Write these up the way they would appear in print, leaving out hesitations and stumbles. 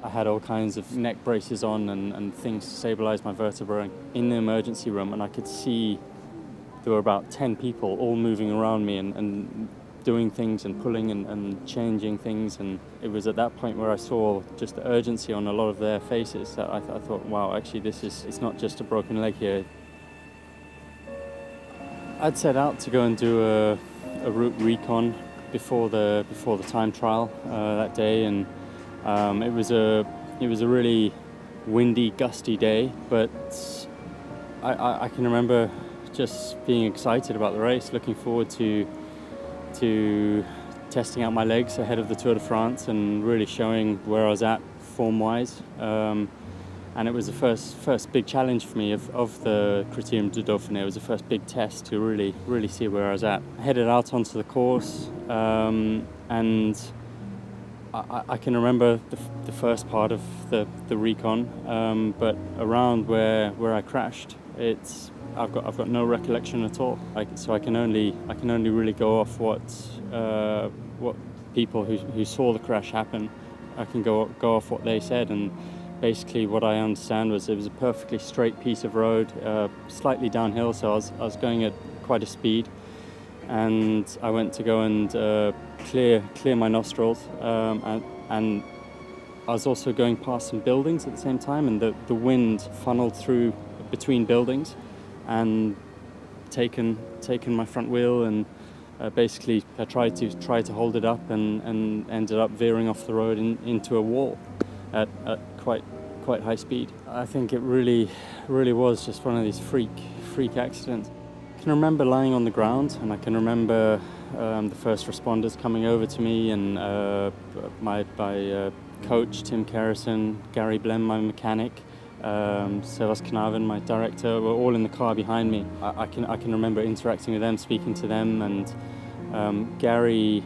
I had all kinds of neck braces on and things to stabilize my vertebrae in the emergency room, and I could see there were about 10 people all moving around me and doing things and pulling and changing things. And it was at that point where I saw just the urgency on a lot of their faces that I thought, wow, actually it's not just a broken leg here. I'd set out to go and do a route recon before the time trial that day, and it was a really windy, gusty day, but I can remember just being excited about the race, looking forward to testing out my legs ahead of the Tour de France and really showing where I was at form-wise. And it was the first big challenge for me of the Criterium du Dauphiné. It was the first big test to really see where I was at. I headed out onto the course, and I can remember the first part of the recon, but around where I crashed, I've got no recollection at all. So I can only really go off what people who saw the crash happen. I can go off what they said, and basically what I understand was it was a perfectly straight piece of road, slightly downhill, so I was going at quite a speed, and I went to go and clear my nostrils, and I was also going past some buildings at the same time, and the wind funneled through between buildings and taken my front wheel, and basically I tried to hold it up and ended up veering off the road into a wall at quite high speed. I think it really was just one of these freak accidents. I can remember lying on the ground, and I can remember the first responders coming over to me, and my coach Tim Kerrison, Gary Blem, my mechanic, Sebas Knaven, my director, were all in the car behind me. I can remember interacting with them, speaking to them, and Gary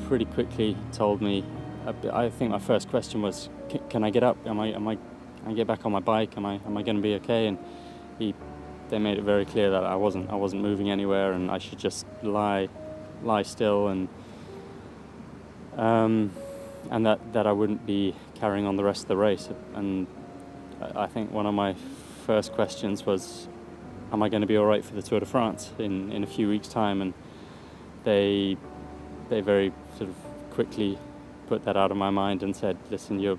pretty quickly told me. I think my first question was, "Can I get up? Can I get back on my bike? Am I going to be okay?" And they made it very clear that I wasn't moving anywhere, and I should just lie still, and that I wouldn't be carrying on the rest of the race. And I think one of my first questions was, am I going to be all right for the Tour de France in a few weeks' time? And they very sort of quickly put that out of my mind and said, listen, you've